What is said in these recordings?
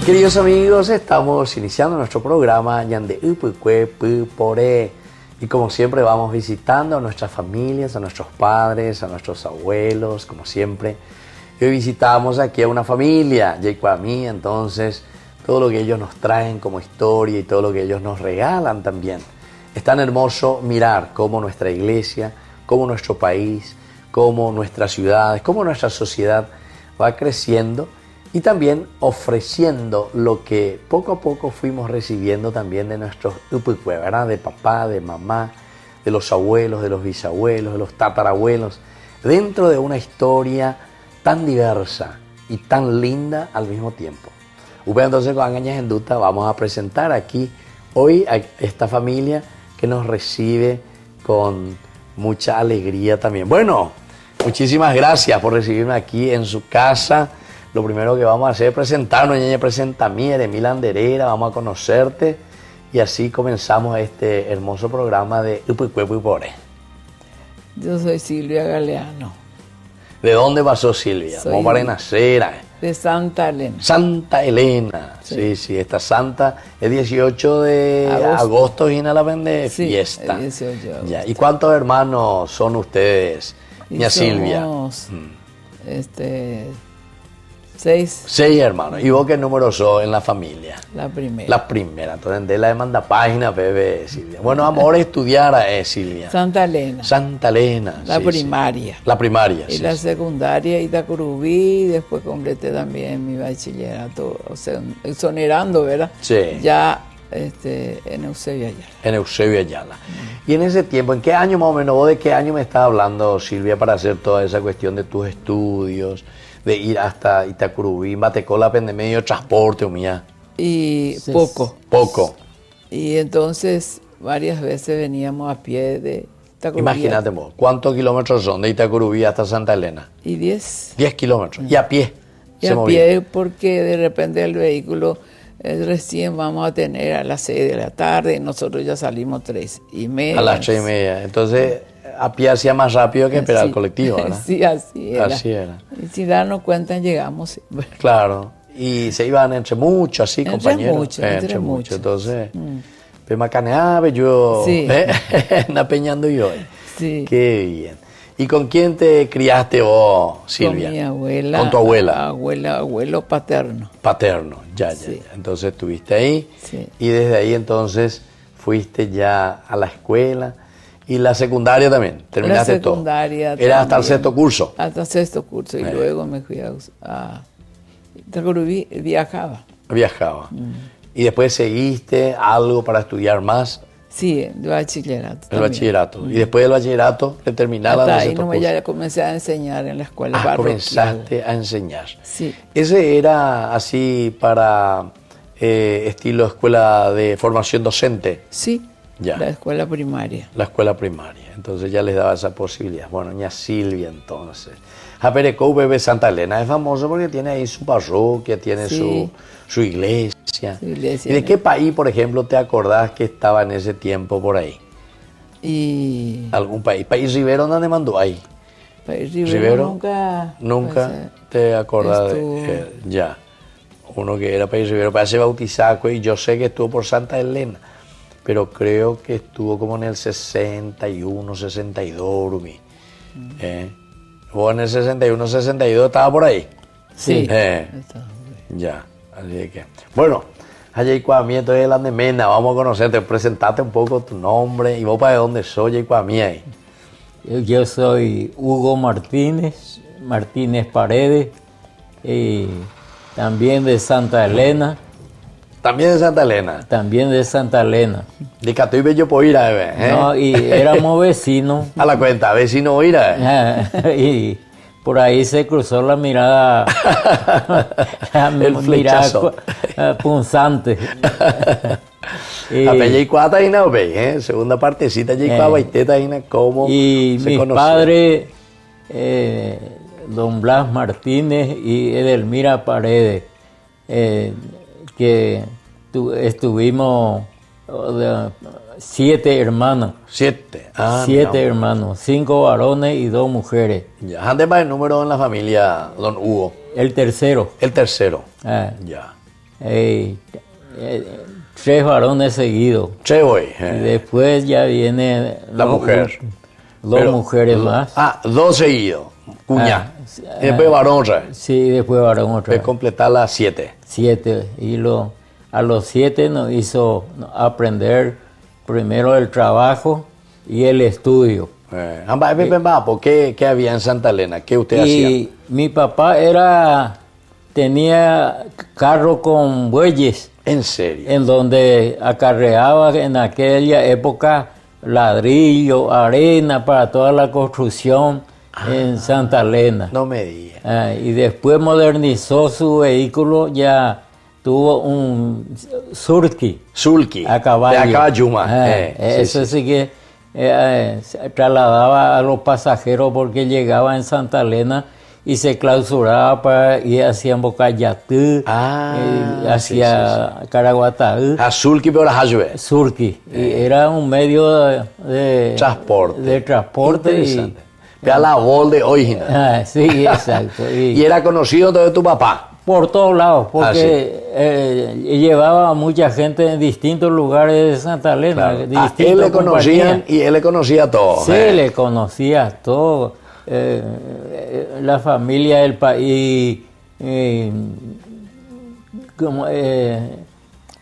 Queridos amigos, estamos iniciando nuestro programa Ñande Upukwe Pupore. Y como siempre vamos visitando a nuestras familias, a nuestros padres, a nuestros abuelos, como siempre. Y hoy visitamos aquí a una familia, Yekwami, entonces todo lo que ellos nos traen como historia y todo lo que ellos nos regalan también. Es tan hermoso mirar cómo nuestra iglesia, cómo nuestro país, cómo nuestras ciudades, cómo nuestra sociedad va creciendo y también ofreciendo lo que poco a poco fuimos recibiendo también de nuestros upukwe, ¿verdad? De papá, de mamá, de los abuelos, de los bisabuelos, de los tatarabuelos, dentro de una historia tan diversa y tan linda al mismo tiempo. Entonces, con Angañas en Duta, vamos a presentar aquí hoy a esta familia que nos recibe con mucha alegría también. Bueno, muchísimas gracias por recibirme aquí en su casa. Lo primero que vamos a hacer es presentarnos, Ñeñe presenta a mí, Eremil Anderera, vamos a conocerte y así comenzamos este hermoso programa de Upukwe Pupore. Yo soy Silvia Galeano. ¿De dónde pasó Silvia? Soy ¿Cómo para nacer? De Santa Elena. Santa Elena, sí, esta santa es 18 de agosto y la vende fiesta. El 18 de agosto. Ya. ¿Y cuántos hermanos son ustedes, Ña Silvia? Somos, 6. 6 hermanos. ¿Y vos qué número sos en la familia? La primera. La primera. Entonces, de la demanda página, bebé, Silvia. Bueno, amor, estudiar Silvia. Santa Elena. Santa Elena. La primaria. Sí. La primaria, y la secundaria, Itacurubí, y después completé también mi bachillerato, o sea, exonerando, ¿verdad? Sí. Ya en Eusebio Ayala. En Eusebio Ayala. Y en ese tiempo, ¿en qué año más o menos, vos de qué año me estás hablando, Silvia, para hacer toda esa cuestión de tus estudios, de ir hasta Itacurubí, Matecola, pende medio de transporte o mía? Y sí. Poco. Y entonces varias veces veníamos a pie de Itacurubí. Imagínate vos, ¿cuántos kilómetros son de Itacurubí hasta Santa Elena? Y 10. 10 kilómetros. ¿Y a pie? Y a pie porque de repente el vehículo recién vamos a tener a las 6 de la tarde y nosotros ya salimos 3:30. A las 3:30. Entonces, a pie hacía más rápido que esperar el colectivo, ¿verdad? Sí, así era. Así era. Y sin darnos cuenta llegamos. Claro. Y se iban entre muchos, así, compañeros. Entre muchos. Entonces, Pemacaneabe, yo, sí. Napeñando yo. Sí. Qué bien. ¿Y con quién te criaste vos, Silvia? Con mi abuela. ¿Con tu abuela? Abuelo paterno. Paterno, ya. Entonces estuviste ahí. Sí. Y desde ahí entonces fuiste ya a la escuela. Y la secundaria también, terminaste la secundaria todo. ¿Era hasta el sexto curso? Hasta el sexto curso. Y luego me fui a Itacurubí, viajaba. ¿Y después seguiste algo para estudiar más? Sí, el bachillerato. El bachillerato. ¿Y después del bachillerato te terminaste? Hasta ahí no, ya comencé a enseñar en la escuela parroquial. Comenzaste a enseñar. Sí. ¿Ese era así para estilo escuela de formación docente? Sí. Ya. La escuela primaria. La escuela primaria. Entonces ya les daba esa posibilidad. Bueno, Ña Silvia entonces. Japerecou, bebé Santa Elena es famoso porque tiene ahí su parroquia, tiene su iglesia. Su iglesia. ¿Y de qué país, por ejemplo, te acordás que estaba en ese tiempo por ahí? Y... ¿Algún país? ¿País Rivero dónde mandó ahí? País Rivero nunca te acordás de... ya. Uno que era País Rivero, parece bautizado y yo sé que estuvo por Santa Elena. Pero creo que estuvo como en el 61, 62, Rumi. ¿O en el 61, 62 estaba por ahí? Sí. Ya, así que... Bueno, Ayaycuamí, entonces es la Nemena, vamos a conocerte, presentate un poco tu nombre y vos para dónde soy, Ayaycuamí ahí. Yo soy Hugo Martínez Paredes, y también de Santa Elena. ¿También de Santa Elena? También de Santa Elena. De Catuí Bello Poira, bebé. No, y éramos vecinos. A la cuenta, vecino Oira. Y por ahí se cruzó la mirada. El flechazo. Mirada punzante. A Pelleicuata y no ve, segunda partecita, Yeicuaba y Teta y cómo y se mis conoció. Padres, don Blas Martínez y Edelmira Paredes, que estuvimos 7 hermanos. 7. 7 hermanos, 5 varones y 2 mujeres. Ya, ¿dónde va el número en la familia, don Hugo? El tercero. El tercero. Ah. Ya. 3 varones seguidos. Che, voy. Y después ya viene La mujer. Dos mujeres más. Ah, 2 seguidos. Cuña. Y después varón otra vez. Sí, después varón otra De vez. completar las 7. 7. Y a los 7 nos hizo aprender primero el trabajo y el estudio. ¿Qué había en Santa Elena? ¿Qué usted hacía? Y mi papá tenía carro con bueyes, ¿En serio? en donde acarreaba en aquella época ladrillo, arena para toda la construcción en Santa Elena. No me diga. Y después modernizó su vehículo, ya tuvo un Surki Sulki. a caballo. De acá Yuma. Eso sí que se trasladaba a los pasajeros porque llegaba en Santa Elena y se clausuraba y hacían Bocayatú, hacia Caraguatá. A Sulki pero la Hayue. Surki. Y era un medio de Transporte. De transporte. Interesante. Vea la voz de hoy. Sí, exacto. Y era conocido de tu papá. Por todos lados, porque llevaba a mucha gente en distintos lugares de Santa Elena. Claro. Él le conocían y él le conocía a todos. Sí, le conocía a todos. La familia del país, como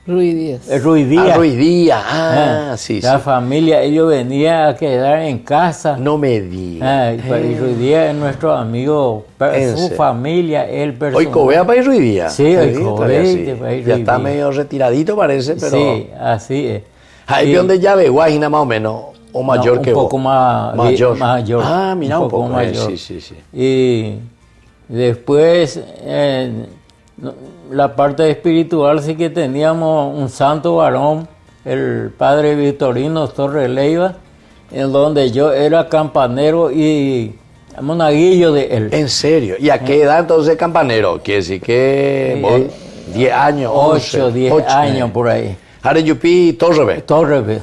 Ruiz Díaz. Ruiz Díaz. Ruiz Díaz, sí. La familia, ellos venían a quedar en casa. No me digas. Y Ruiz Díaz es nuestro amigo, su familia, él personal. Hoy Covea para Ruiz Díaz. Sí, hoy Covea. Ya está medio retiradito parece, pero... Sí, así es. Ahí es donde ya ve Guajina más o menos, o mayor que vos. Un poco mayor. Ah, mira, un poco mayor. Sí. Y después, la parte espiritual sí que teníamos un santo varón, el padre Victorino Torres Leiva, en donde yo era campanero y monaguillo de él. ¿En serio? ¿Y a qué edad entonces campanero? Quiere decir que vos, 10 años, 8, 10 años por ahí. Ahora Yupi, Torrebe. Torrebe.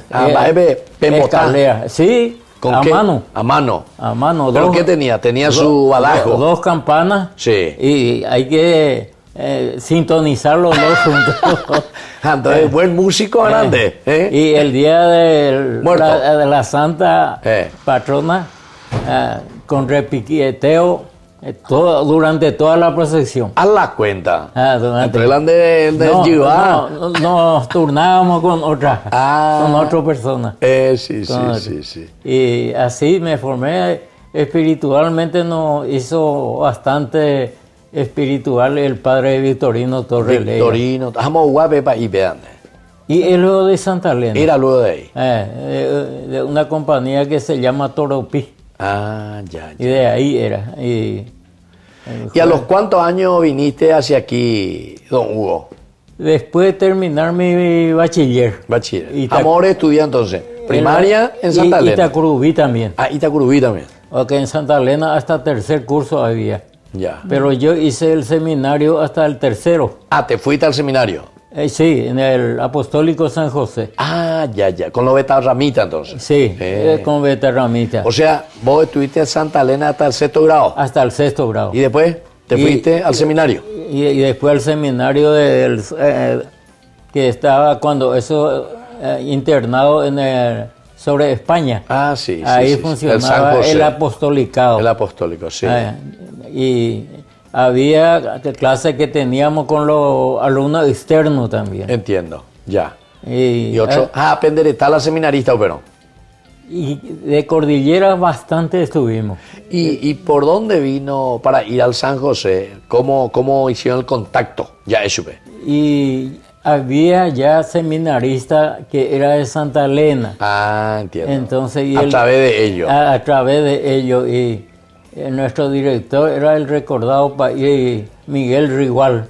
Escalera. Sí, ¿Con a qué? mano. A mano. A mano. ¿Pero qué tenía? Tenía su badajo. 2 campanas. Sí. Y hay que sintonizar los dos juntos. Entonces, buen músico grande. Y el día de la Santa Patrona, con repiqueteo, durante toda la procesión. Haz la cuenta. Entre nos turnábamos con otra persona. Sí. Y así me formé espiritualmente, nos hizo bastante espiritual el padre Victorino Torres Leiva. Victorino, estamos guapepa y vean. Y él luego de Santa Elena. Era luego de ahí. De una compañía que se llama Toropí. Ya. Y de ahí era. ¿Y a los cuántos años viniste hacia aquí, don Hugo? Después de terminar mi bachiller. Amor estudié entonces. Primaria en Santa Elena. Itacurubí también. Itacurubí también. Porque en Santa Elena hasta tercer curso había. Ya. Pero yo hice el seminario hasta el tercero. ¿Te fuiste al seminario? Sí, en el Apostólico San José. Ya. Con los Betarramita entonces. Sí, con Betarramita. O sea, vos estuviste en Santa Elena hasta el 6º grado. Hasta el 6º grado. ¿Y después te fuiste al seminario? Y después al seminario que estaba cuando eso internado sobre España. Sí. Ahí funcionaba el apostolicado. El apostólico, sí. Y había clases que teníamos con los alumnos externos también. Entiendo, ya. Y otro, penderetal la seminarista, pero. Y de Cordillera bastante estuvimos. ¿Y por dónde vino para ir al San José? ¿Cómo hicieron el contacto? Ya eso. Y había ya seminarista que era de Santa Elena. Entiendo. Entonces, a través de ellos. A través de ellos. Y nuestro director era el recordado Miguel Rigual,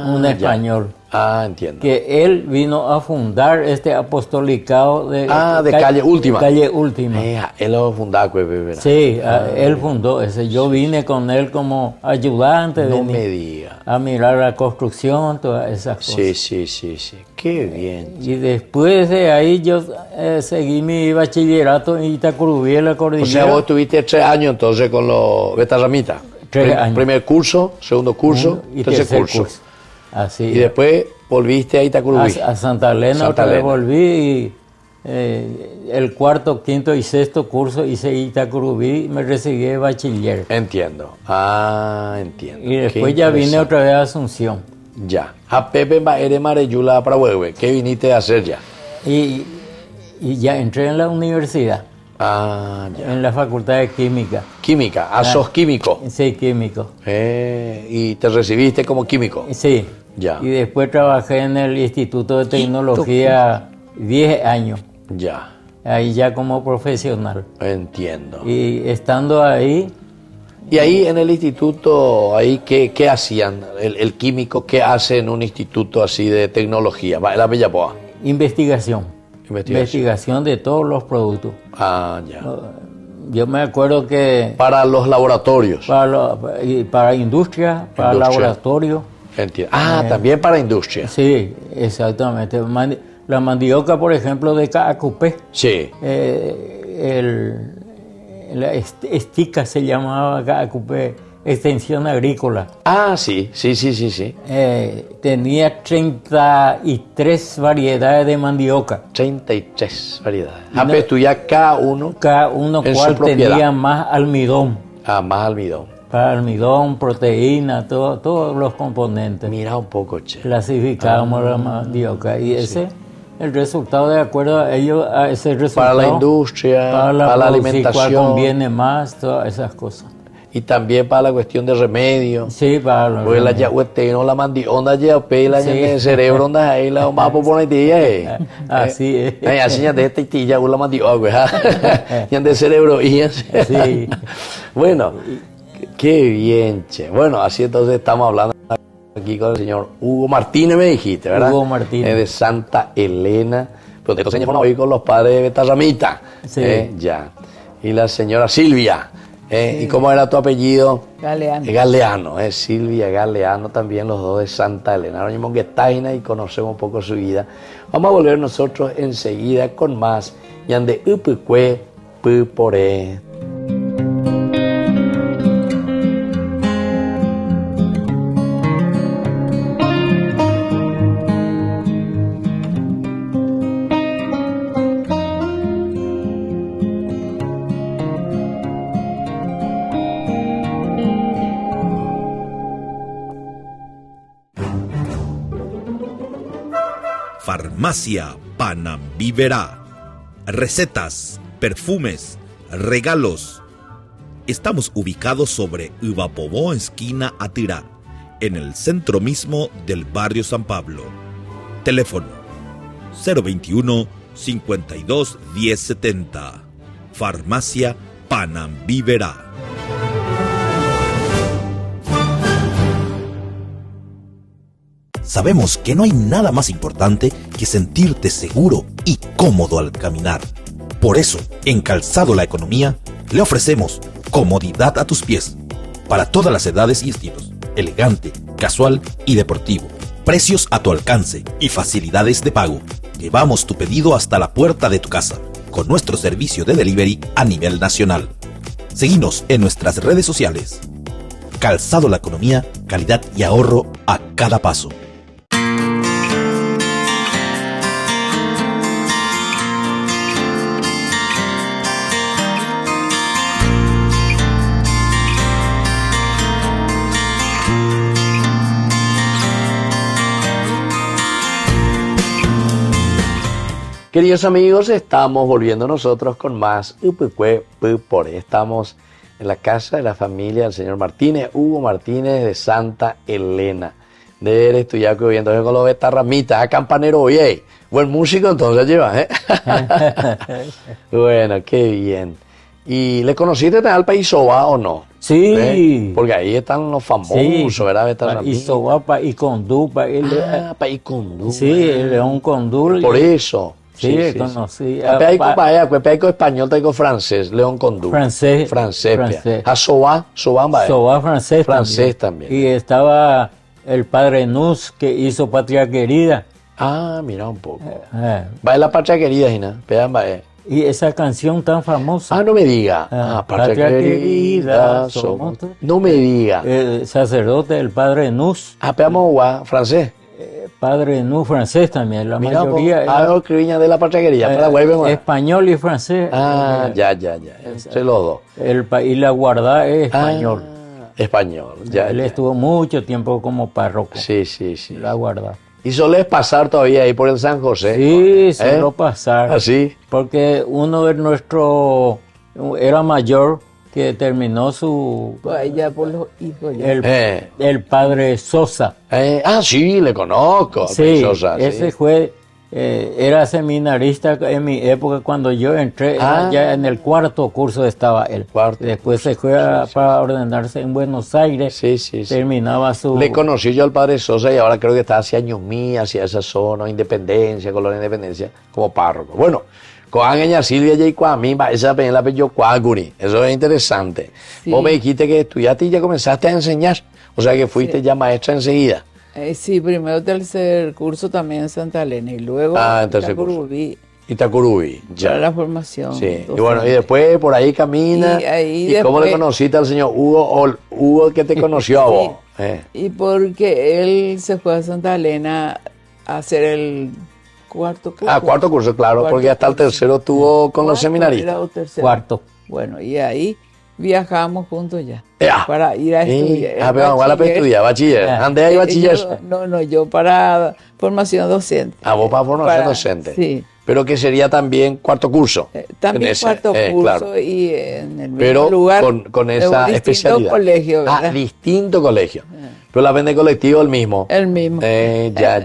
un español. Entiendo. Que él vino a fundar este apostolicado de Calle Última. Calle Última. Él lo fundó, Sí, él fundó ese. Yo vine con él como ayudante. No me diga. A mirar la construcción, todas esas cosas. Sí. Qué bien. Y después de ahí yo seguí mi bachillerato en Itacurubí, en la Cordillera. O sea, vos estuviste 3 años entonces con los Betarramitas. 3 años. Primer curso, segundo curso, y tercer curso. Así. Y después volviste a Itacurubí. A Santa Elena, Santa otra vez Elena. volví y el cuarto, quinto y sexto curso hice Itacurubí y me recibí de bachiller. Entiendo. Entiendo. Y después Qué ya vine interesante. otra vez a Asunción. Ya. A Pepe Baere Mareyula para Huehue. ¿Qué viniste a hacer ya? Y ya entré en la universidad, Ya. en la Facultad de Química. Química. Sos químico. Sí, químico. Y te recibiste como químico. Sí. Ya. Y después trabajé en el Instituto de Tecnología 10 años, Ya. ahí ya como profesional. Entiendo. Y estando ahí, Y ahí en el instituto, ahí ¿qué hacían? El químico, ¿qué hace en un instituto así de tecnología? Va, la Bellapoa. investigación. Investigación. Investigación de todos los productos. Ya. Yo me acuerdo que Para los laboratorios. para industria, para Industria. laboratorio, Entiendo. También para industria. sí, exactamente. La mandioca, por ejemplo, de Caacupé, Sí. la estica se llamaba Caacupé, extensión agrícola. Sí. Tenía 33 variedades de mandioca. 33 variedades. Pero tú ya cada uno Cada uno en su cual propiedad. tenía más almidón. Más almidón. Para almidón, proteína, todos los componentes. Mira un poco, che. Clasificábamos la mandioca y ese, el resultado de acuerdo a ello, a ese resultado. Para la industria, para la producir, alimentación. cuál conviene más, todas esas cosas. Y también para la cuestión de remedio. Sí, para los Porque la remedios. yahuete no la mandi onda ya pela Sí. en el cerebro onda ahí la más por poner tía Así es. así ya de esta tía la mandi güey ya de cerebro y Sí. bueno qué bien che. Bueno, así entonces estamos hablando aquí con el señor Hugo Martínez, me dijiste, ¿verdad? Hugo Martínez. De Santa Elena, pero de estos años fueron hoy con los padres de Betarramita. Sí. Ya. Y la señora Silvia. ¿Y cómo era tu apellido? Galeano. Galeano, Silvia Galeano, también los dos de Santa Elena. Ahora mismo que Taina y conocemos un poco su vida. Vamos a volver nosotros enseguida con más. Yande Upicue, Pupore. Farmacia Panambiverá. Recetas, perfumes, regalos. Estamos ubicados sobre Ubapobó, esquina Atirá, en el centro mismo del barrio San Pablo. Teléfono 021 52 1070. Farmacia Panambiverá. Sabemos que no hay nada más importante que sentirte seguro y cómodo al caminar. Por eso, en Calzado La Economía, le ofrecemos comodidad a tus pies, para todas las edades y estilos, elegante, casual y deportivo. Precios a tu alcance y facilidades de pago. Llevamos tu pedido hasta la puerta de tu casa, con nuestro servicio de delivery a nivel nacional. Seguinos en nuestras redes sociales. Calzado La Economía, calidad y ahorro a cada paso. Queridos amigos, estamos volviendo nosotros con más Upicue, Pupore. Estamos en la casa de la familia del señor Martínez, Hugo Martínez de Santa Elena. De él estudiar que entonces con los betarramitas, campanero, oye, buen músico entonces lleva, ¿eh? Bueno, qué bien. ¿Y le conociste al país Soba o no? Sí. Porque ahí están los famosos, ¿verdad? Betarramita. Isobapa y Condú. País Condú. Sí, el León Condú. Por eso. Sí, conocí. Peico español, taico francés, León Condú. Francés. Francés. A Soba francés. Francés también. Y estaba el padre Nuz, que hizo Patria Querida. Mira un poco. Va la patria querida, Gina. Y esa canción tan famosa. Ah, no me diga. Patria querida, somos. No me diga. El sacerdote, el padre Nus. Apeamos guá, francés. Padre Nus francés también, la Mira, mayoría. escribiña de la patria querida, para vuelve español y francés. Ya. Entre los dos. Y la guarda es español. Español, ya. Él estuvo mucho tiempo como párroco. Sí. La guarda. ¿Y solés pasar todavía ahí por el San José? Sí, suelo pasar. ¿Así? Porque uno de nuestros era mayor que terminó su... Ya por los hijos. Ya. El padre Sosa. Sí, le conozco. Sí, Sosa, ese fue... era seminarista en mi época cuando yo entré, ya en el cuarto curso estaba él. Después se fue para ordenarse en Buenos Aires. Sí. Terminaba su... Le conocí yo al padre Sosa y ahora creo que está hacia Ñumí, hacia esa zona, Independencia, Colonia Independencia, como párroco. Bueno, con Ángel Silvia y Cuamín, esa pena la pelló Cuacuri. Eso es interesante. Sí. Vos me dijiste que estudiaste y ya comenzaste a enseñar. O sea que fuiste ya maestra enseguida. Sí, primero tercer curso también en Santa Elena y luego en tercer curso. Itacurubí, ya la formación. Sí, docente. Y bueno, y después por ahí camina. ¿Y cómo le conociste al señor Hugo? Hugo que te conoció a vos. Y porque él se fue a Santa Elena a hacer el cuarto curso. Cuarto curso, claro, porque hasta el tercero estuvo con los seminaristas. Cuarto. Bueno, y ahí viajamos juntos ya. Para ir a estudiar. Pero igual para estudiar, bachiller. ¿Dónde hay bachiller? Yo para formación docente. Vos para formación docente. Sí. Pero que sería también cuarto curso. También cuarto curso, claro. Y en el mismo lugar. Con esa especialidad. Colegio, ¿verdad? Distinto colegio. Pero la vende colectivo el mismo. El mismo. Ya.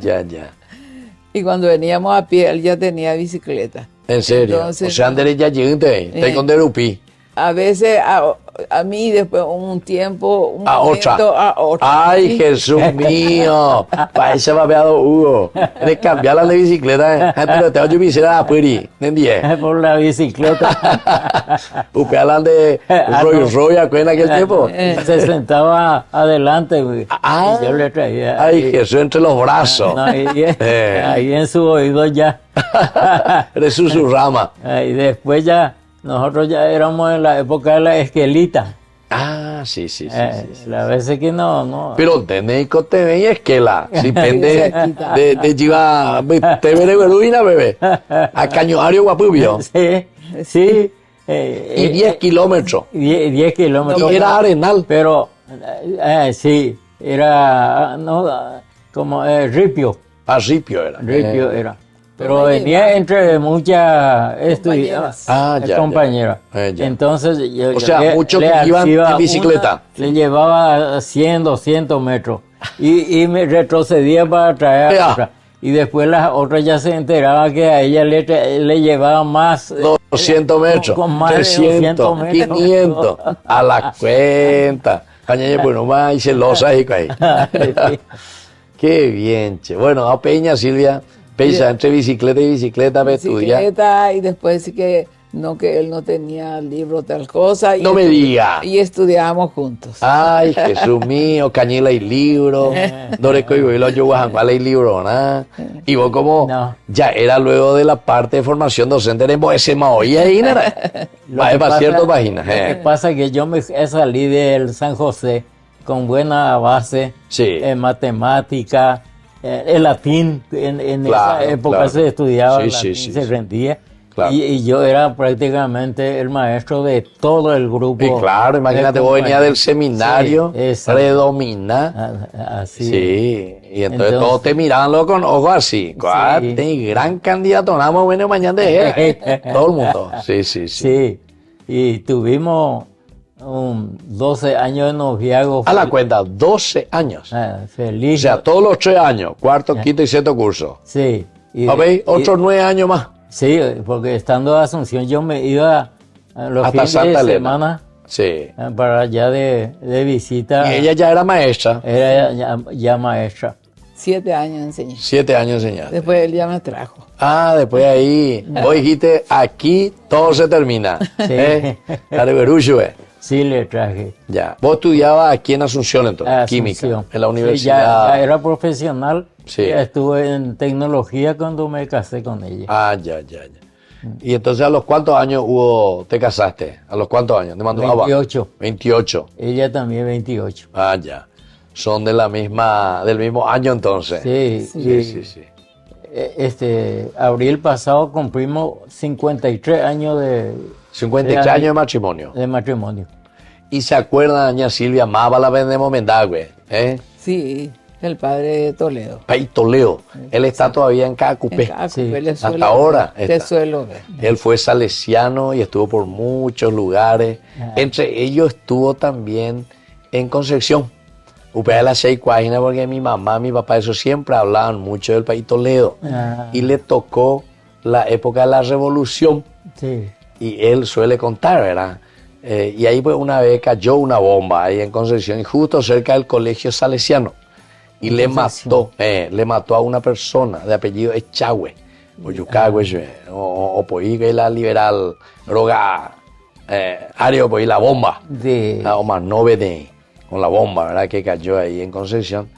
Y cuando veníamos a pie, él ya tenía bicicleta. ¿En serio? Entonces, o sea, Andrés ya llegaste, está con Derupí. A veces a mí, después un tiempo, a otra. Ay, ¿sí? Jesús mío. Para ese babeado Hugo. De cambiar la bicicleta. Pero te voy a decir a Puri. ¿Entiendes? Por la bicicleta. Usted hablan de Roy en aquel tiempo. Se sentaba adelante, güey. Y yo le traía. Ay, Jesús entre los brazos. No, ahí en su oído ya. Eres susurrama. Y después ya. Nosotros ya éramos en la época de la esquelita. Sí. La veces que no. Pero tenéis que te ven esquela. Si pende de chiva, te veré beruina, bebé. A Cañoario Guapubio. Sí. Y 10 kilómetros. 10 kilómetros. Y era arenal. Pero, sí, era, como Ripio. Ripio era. Ripio era. Pero venía entre muchas estudiantes, compañeras. Entonces, muchos que iban en bicicleta. Le llevaba 100, 200 metros. Y me retrocedía para traer a otra. Y después las otras ya se enteraban que a ella le llevaba más. 200 metros, con más 300, 500. A la cuenta. Cañaña, pues nomás, y celosa y ahí. Qué bien, che. Bueno, a Peña, Silvia. Pesa entre bicicleta y bicicleta para estudiar. Y después sí que él no tenía libro tal cosa. No me diga. Y estudiábamos juntos. Ay, Jesús mío, Cañela y libro. Doreco y Huilo, yo Guajancuala y libro, ¿no? Y vos como ya era luego de la parte de formación docente, eres ese maoía ahí, ¿no? Para ciertas páginas. Lo que pasa es que yo me salí del San José con buena base en matemática. El latín, en esa época se estudiaba el latín, se rendía. Claro. Y yo era prácticamente el maestro de todo el grupo. Y claro, imagínate, vos venías del seminario, predomina. Así. Sí, y entonces todos te miraban con ojos así. Sí. Gran candidato, nada más bueno mañana de él. Todo el mundo. Sí. Sí, y tuvimos 12 años de noviazgo. A la cuenta, 12 años. Feliz. O sea, todos los 3 años, cuarto, quinto y sexto curso. Sí. ¿Veis? Otros 9 años más. Sí, porque estando en Asunción yo me iba a los hasta fines Santa de Elena. Semana para allá de visita. Y ella ya era maestra. Era ya maestra. 7 años enseñé. 7 años enseñaste. Después él ya me trajo. Después ahí, vos dijiste, aquí todo se termina. Careberullo, Sí, le traje. Ya. Vos estudiabas aquí en Asunción, entonces, química, en la universidad. Ya era profesional. Sí. Ya estuve en tecnología cuando me casé con ella. Ya. Y entonces, ¿a los cuántos años te casaste? ¿A los cuántos años? ¿Te mandó 28. 28. Ella también 28. Ah, ya. Son del mismo año entonces. Sí. Abril pasado cumplimos 53 años de 53 años de matrimonio. De matrimonio. ¿Y se acuerdan, doña Silvia, más la vendemos Mendagüe? Sí, el padre de Toledo. Pay Toledo. Él está todavía en Cacupé. Hasta ahora. Él fue salesiano y estuvo por muchos lugares. Entre ellos estuvo también en Concepción. Upea de las 6 páginas porque mi mamá, mi papá, eso siempre hablaban mucho del país Toledo. Y le tocó la época de la Revolución. Sí. Y él suele contar, ¿verdad? Y ahí pues una vez cayó una bomba ahí en Concepción, y justo cerca del colegio salesiano. Y le mató a una persona de apellido Echagüe, o Yucagüe, o Poiga y la liberal droga, Ario, pues, y la bomba. O más novede con la bomba, ¿verdad? Que cayó ahí en Concepción.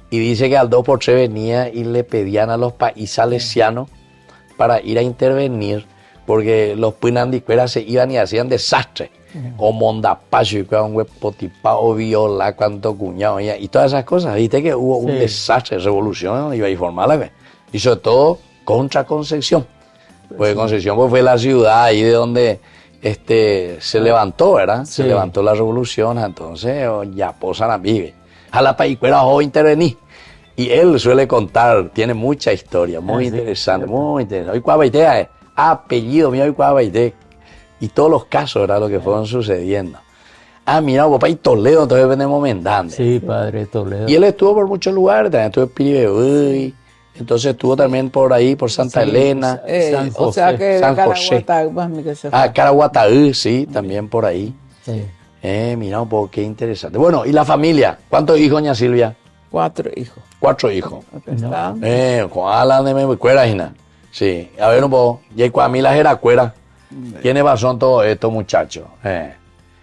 Y dice que al 2x3 venía y le pedían a los países salesianos para ir a intervenir, porque los pinandicueras se iban y hacían desastre. O mondapacho, y un huepotipao, viola, cuanto cuñado, y todas esas cosas. Viste que hubo un desastre, revolución, iba a informarla. Y sobre todo contra Concepción. Porque Concepción pues, fue la ciudad ahí de donde se levantó, ¿verdad? Se levantó la revolución, entonces ya posan a vive. A la paicuera o intervenir. Y él suele contar, tiene mucha historia, muy interesante, muy interesante. Hoy Cuabaité, apellido mío, hoy Cuabaité. Y todos los casos, ¿verdad? Lo que fueron sucediendo. Mira, papá, y Toledo, entonces venimos Mendande. Sí, padre Toledo. Y él estuvo por muchos lugares, también estuvo en Piribey, entonces estuvo también por ahí, por Santa Elena. San José. O sea que San José. Caraguataú, sí, también por ahí. Sí. Mira un poco, qué interesante. Bueno, ¿y la familia? ¿Cuántos hijos, doña Silvia? 4 hijos. 4 hijos. No. Con Alan de Mecuera, Gina. Sí, a ver un poco. Y hay a mí las Heracuera. ¿Quiénes son todos estos muchachos?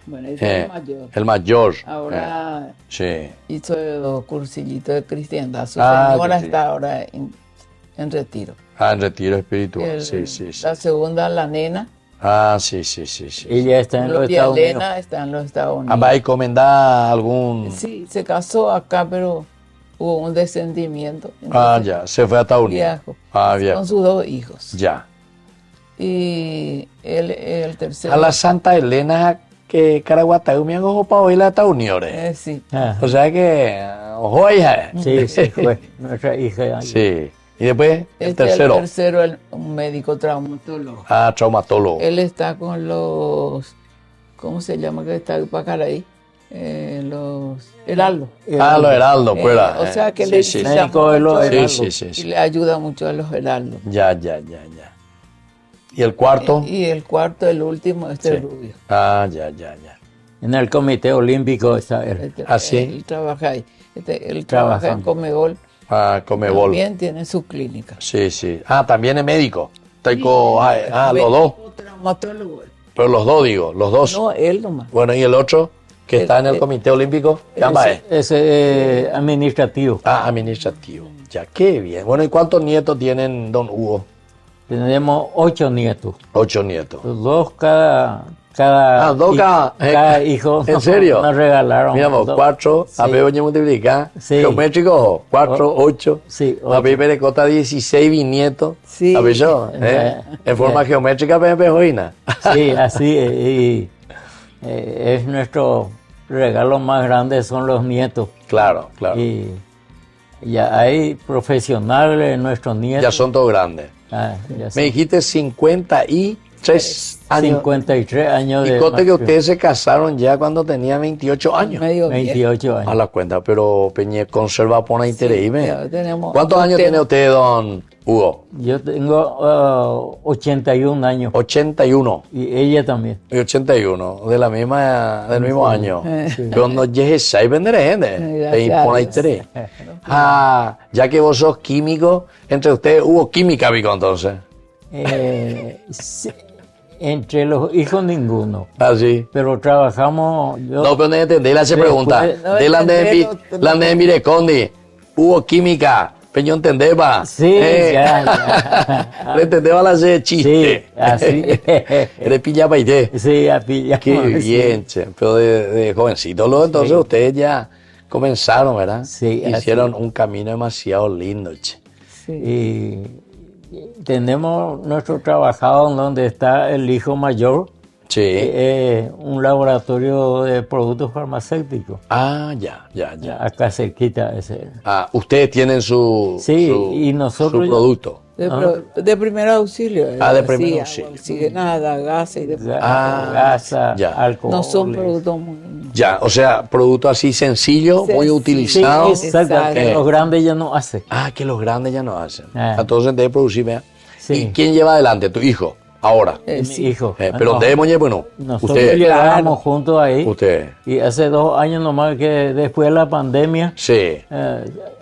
Bueno, ese es el mayor. El mayor. Ahora sí. hizo los cursillitos de cristiandad. Su señora sí. está ahora en retiro. En retiro espiritual. Sí. La segunda, la nena. Sí. Ella está en los Estados Unidos. Elena está en los Estados Unidos. ¿Va a encomendar algún...? Sí, se casó acá, pero hubo un descendimiento. Ya, se fue a Estados Unidos. Viajo. Con sus 2 hijos. Ya. Y el tercero... A la Santa Elena, que Caraguataú me hago para oír la Estados Unidos. Sí. O sea que... Ojo, hija. Sí, fue nuestra hija. Sí. Y después, el tercero. El tercero, un médico traumatólogo. Traumatólogo. Él está con los... ¿Cómo se llama que está para Caraí? Los Heraldo. Los Heraldo, pues. O sea que le necesita mucho y le ayuda mucho a los Heraldos. Ya. ¿Y el cuarto? Y el cuarto, el último, rubio. Ya. En el Comité Olímpico está él. ¿Sí? Él trabaja ahí. Él trabaja en Comebol. Comebol. También tiene su clínica. Sí. También es médico. Los dos. Traumatólogo. Pero los dos, digo, los dos. No, él nomás. Bueno, ¿y el otro? Que está en el Comité Olímpico. Ese administrativo. Administrativo. Ya, qué bien. Bueno, ¿y cuántos nietos tienen, don Hugo? Tenemos 8 nietos. 8 nietos. 2 cada hijo. ¿En serio? Nos regalaron. Miramos, 4, a ver, voy a multiplicar. Sí. Geométrico, 4, 8. Sí, 8. A ver, Perecota, 16 bisnietos. Sí. A ver, yo, en forma geométrica, Pejoina. Sí, así. Es nuestro regalo más grande, son los nietos. Claro. Y ya hay profesionales, nuestros nietos. Ya son todos grandes. Me dijiste 53 años. 53 años. Y conte que ustedes se casaron ya cuando tenía 28 años. 28 años. A la cuenta, pero Peñe conserva por una increíble. ¿Cuántos años tiene usted, don Hugo? Yo tengo 81 años. 81. Y ella también. Y 81, del mismo año. Pero no llegues a vender gente. Y por ahí 3. Ya que vos sos químico, entre ustedes hubo química, Vico, entonces. Sí. Entre los hijos ninguno. Sí. Pero trabajamos... No, pero no entendí, le hace pregunta. De la de Mirecondi, hubo química, Peño entendeba. Sí, ya. Le entendeba la de chiste. Sí, así. Le pilla paité. Sí, a pillar. Qué bien, che. Pero de jovencito, luego entonces Sí. ustedes ya comenzaron, ¿verdad? Sí, así. Hicieron un camino demasiado lindo, che. Sí. Y tenemos nuestro trabajado donde está el hijo mayor, Sí. un laboratorio de productos farmacéuticos. Ah, ya. Acá cerquita ese. Ah, ustedes tienen su, Sí, su, y nosotros su producto. De primer auxilio. De primer sí, auxilio. Oxigenada, gas y después. Gasa, ya. alcohol. No son productos muy... Ya, o sea, producto así sencillo, muy Sencillo. utilizado. Sí, exacto, Exacto. que los grandes ya no hacen. Ah, que los grandes ya no hacen. Ah. Entonces debe producir, vea. Sí. ¿Y quién lleva adelante? ¿Tu hijo? Ahora. Mi sí. hijo. Pero No, debe moñe, bueno. nosotros Usted. llegábamos juntos ahí. Usted. Y hace 2 años nomás que después de la pandemia Sí.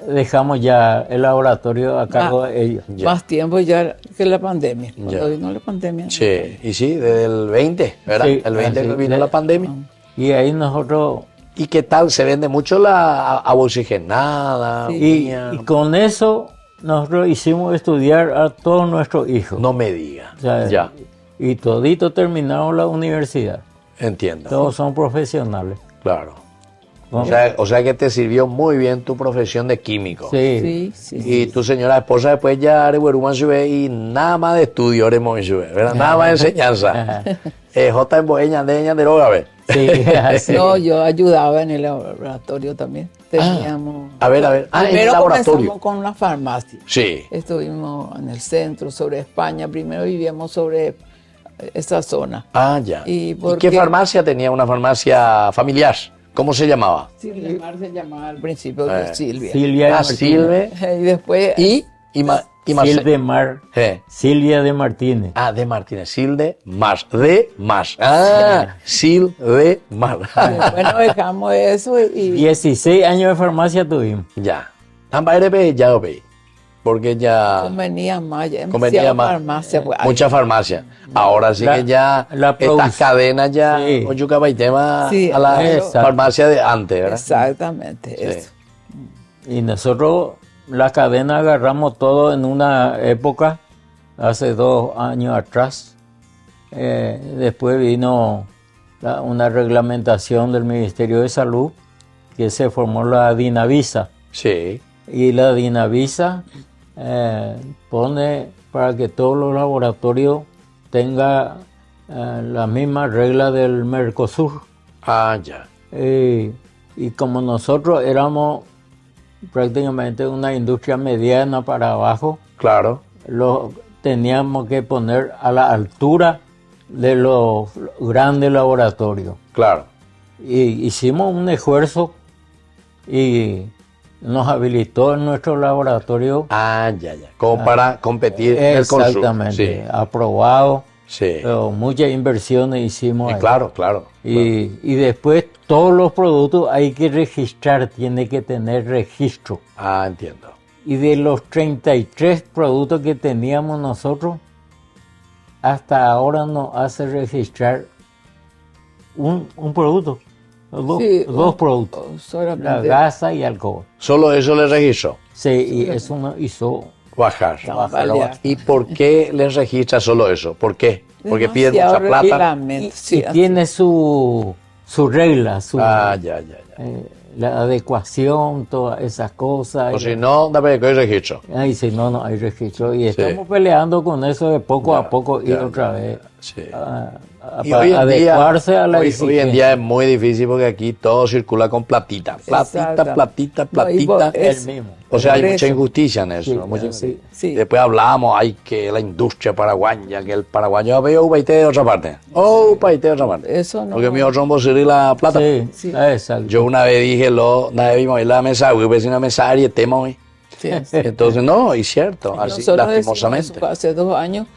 dejamos ya el laboratorio a cargo de ellos. Ya. Más tiempo ya que la pandemia. Ya. Cuando vino la pandemia. Sí. Y sí, desde el 20, ¿verdad? Sí, El 20 así, que vino de- la pandemia. Y ahí nosotros... ¿Y qué tal? Se vende mucho la agua oxigenada. Y, uña. y con eso nosotros hicimos estudiar a todos nuestros hijos. No me diga. O sea, Ya. Y todito terminamos la universidad. Entiendo. Todos son profesionales. Claro. ¿no? O sea que te sirvió muy bien tu profesión de químico. Sí. Sí, sí. Y tu señora esposa después ya revuelve sube y nada más de estudio haremos sube, ¿verdad? Nada más de enseñanza. J en Boeña de droga, ¿ves? Sí, así. No, yo ayudaba en el laboratorio también. Teníamos... A ver. Ah, en el Primero laboratorio. comenzamos con una farmacia. Sí. Estuvimos en el centro, sobre España. Primero vivíamos sobre esa zona. Ah, ya. ¿Y ¿Y por qué qué? farmacia tenía? Una farmacia familiar. ¿Cómo se llamaba? Silvia Mar se llamaba al principio de Silvia. Silvia de Ah, Martínez. Silve. Y después... Y Marcelo. Silvia de Martínez. Ah, de Martínez. Silde Mar. De Mar. Ah, Silde Mar. Bueno, dejamos eso y 16 años de farmacia tuvimos. Ya. Amba RP ya lo veí. Porque ya convenía más. Ya convenía demasiada más. farmacia. Pues, Mucha farmacia. Ahora sí La- que ya la estas produc- cadenas ya Sí. Oyucaba y tema Sí, a la exacto. farmacia de antes, ¿verdad? exactamente, Sí. eso. Y nosotros la cadena agarramos todo en una época, hace 2 años atrás. Después vino una reglamentación del Ministerio de Salud que se formó la Dinavisa. Sí. Y la Dinavisa pone para que todos los laboratorios tengan la misma regla del Mercosur. Ah, ya. Y como nosotros éramos prácticamente una industria mediana para abajo, Claro. lo teníamos que poner a la altura de los grandes laboratorios. Claro. Y hicimos un esfuerzo y nos habilitó en nuestro laboratorio. Ah, ya. Como para competir en el consumo. Exactamente, aprobado. Sí. Pero muchas inversiones hicimos ahí. Claro. Y después todos los productos hay que registrar, tiene que tener registro. Ah, entiendo. Y de los 33 productos que teníamos nosotros, hasta ahora nos hace registrar un producto, Sí, dos productos, la solamente. gasa y alcohol. Solo eso le registró. Sí, y eso nos hizo Bajar. Balear. ¿Y por qué les registra solo eso? ¿Por qué? Porque piden Demasiado mucha plata. reglamento, sí, y tiene su regla, Ah, ya. la adecuación, todas esas cosas. O si no, dame que hay registro. Ay, si no, no hay registro. Y estamos peleando con eso de poco a poco y otra vez. Sí. Para Y hoy en adecuarse día, a la hoy en exigencia. día es muy difícil porque aquí todo circula con platita. Exacto. Platita. No, y vos- El mismo. O sea, hay Por mucha eso. injusticia en eso. Sí, ¿no? Mucha sí, injusticia. sí. Después hablábamos, hay que la industria paraguaya, que el paraguayo veo paité de otra parte. Oh, paité de otra parte. Eso no. Porque mi otro rombo sería la plata. Sí, Sí. exacto. Yo una vez dije, una vez vimos ahí la mesa, güey, vecina mesa y tema hoy. Sí, sí. Entonces, no, y cierto, así Nosotros decimos lastimosamente. eso, hace 2 años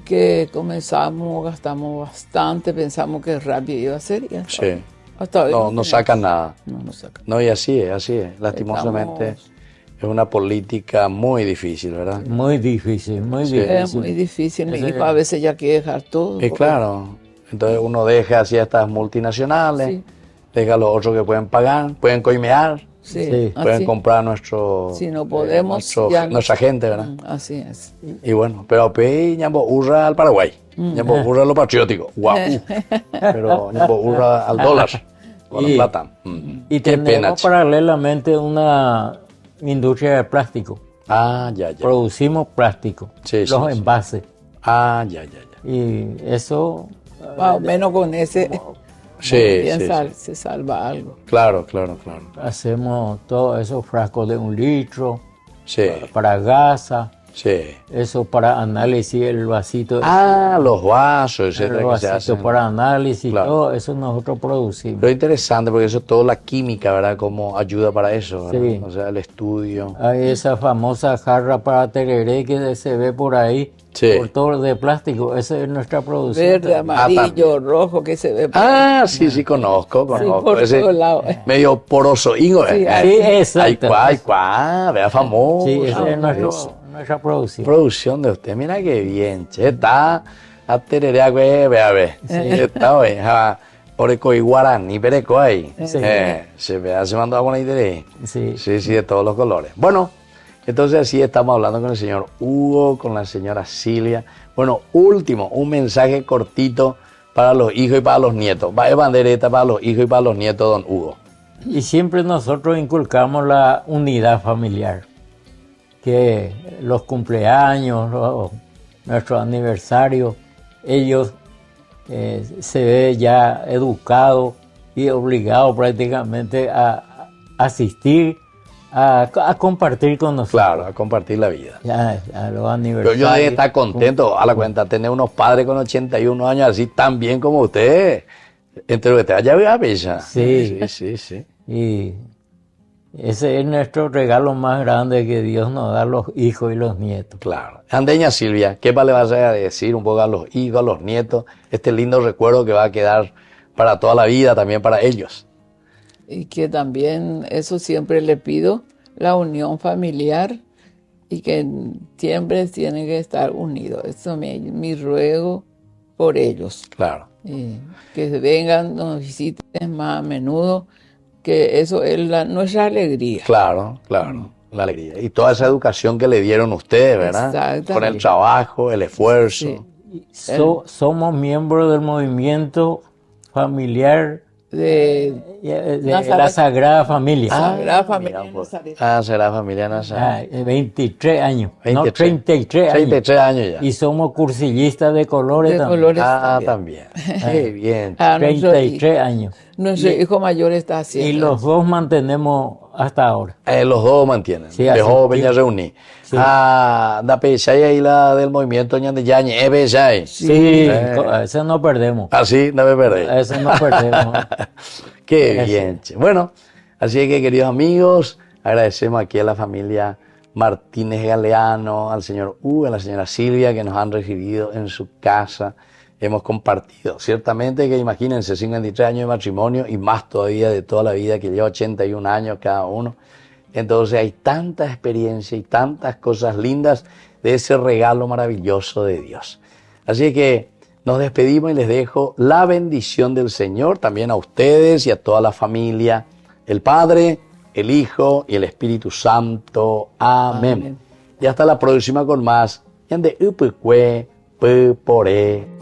que comenzamos, gastamos bastante, pensamos que rápido iba a ser. Y Sí. hasta hoy No tenemos. sacan nada. No sacan. No, y así es. Lastimosamente Estamos- es una política muy difícil, ¿verdad? Muy difícil, muy Es difícil. muy difícil. Mi hijo a veces ya quiere dejar todo. Y claro, entonces uno deja así a estas multinacionales, Sí. deja a los otros que pueden pagar, pueden coimear, Sí, Pueden así. comprar nuestro... Si no podemos, ya no. nuestra gente, ¿verdad? Así es. Y bueno, pero pe ñambo urra al Paraguay, ñambo urra a lo patriótico, guau. Pero ñambo urra al dólar, o a la Y- plata. Y Qué tenemos pena, che. paralelamente una industria de plástico. Ah, ya. Producimos plástico, Sí, los sí, sí. envases. Ah, ya. Y eso, Más o menos con ese Sí, bien sí, sí. se salva algo. Claro. hacemos todos esos frascos de 1 litro Sí, para gasa, sí. eso para análisis, el vasito, Ah, los vasos, el etcétera, que se vasito hacen. para análisis, Claro. todo eso nosotros producimos. Pero interesante porque eso es toda la química, ¿verdad? Como ayuda para eso, ¿verdad? Sí. O sea, el estudio. Hay esa famosa jarra para tereré que se ve por ahí, Sí. por todo de plástico, esa es nuestra producción. Verde, amarillo, también. rojo, que se ve. Ah, sí, conozco. por Ese todos lados. medio poroso, Ingo. Sí, Sí, exacto. Ay, cuá, vea famoso. Sí, esa es Eso. nuestra producción. Producción de usted, mira qué bien, che, está a tererea, güey, ve. Está, güey, oreco y guaraní, pereco ahí. Sí. Se vea, se mandó a buena idea. Sí. Sí, de todos los colores. Bueno, entonces así estamos hablando con el señor Hugo, con la señora Silvia. Bueno, último, un mensaje cortito para los hijos y para los nietos. Va de bandereta para los hijos y para los nietos, don Hugo. Y siempre nosotros inculcamos la unidad familiar, que los cumpleaños, nuestros aniversarios, ellos se ve ya educados y obligados prácticamente a asistir, a compartir con nosotros. Claro, a compartir la vida. Ya, a los Pero aniversarios. yo de estar contento, a la cuenta, tener unos padres con 81 años así tan bien como usted. Entre lo que te vaya a ver, Sí. Sí. Y ese es nuestro regalo más grande que Dios nos da a los hijos y los nietos. Claro. Andeña Silvia, ¿qué le vas a decir un poco a los hijos, a los nietos? Este lindo recuerdo que va a quedar para toda la vida, también para ellos. Y que también eso siempre le pido, la unión familiar y que siempre tienen que estar unidos. Eso es mi ruego por ellos. Claro. Que vengan, nos visiten más a menudo, que eso es nuestra alegría. Claro. La alegría. Y toda esa educación que le dieron ustedes, ¿verdad? Exactamente. Con el trabajo, el esfuerzo. Sí. Somos miembros del movimiento familiar De de Nazaret. la Sagrada Familia. Sagrada Familia mira, pues. Nazaret. Será familia Nazaret. 23 años, no 23. 33 años. 33 años ya. Y somos cursillistas de colores De también. colores También. Qué bien. Nuestro 33 años. hijo mayor está haciendo. Y los dos mantenemos hasta ahora. Los dos mantienen. Sí, de así. joven ya reuní. Sí. Da Pechay ahí la del movimiento Ñandeyañe, Pechay. Sí, eso no perdemos. Así, no me perdí. Eso no perdemos. Qué Eso. bien. Che. Bueno, así que queridos amigos, agradecemos aquí a la familia Martínez Galeano, al señor Hugo, a la señora Silvia que nos han recibido en su casa. Hemos compartido. Ciertamente que imagínense, 53 años de matrimonio y más todavía de toda la vida, que lleva 81 años cada uno. Entonces hay tanta experiencia y tantas cosas lindas de ese regalo maravilloso de Dios. Así que nos despedimos y les dejo la bendición del Señor también a ustedes y a toda la familia, el Padre, el Hijo y el Espíritu Santo. Amén. Amén. Y hasta la próxima con más. Yande upukwe, poré.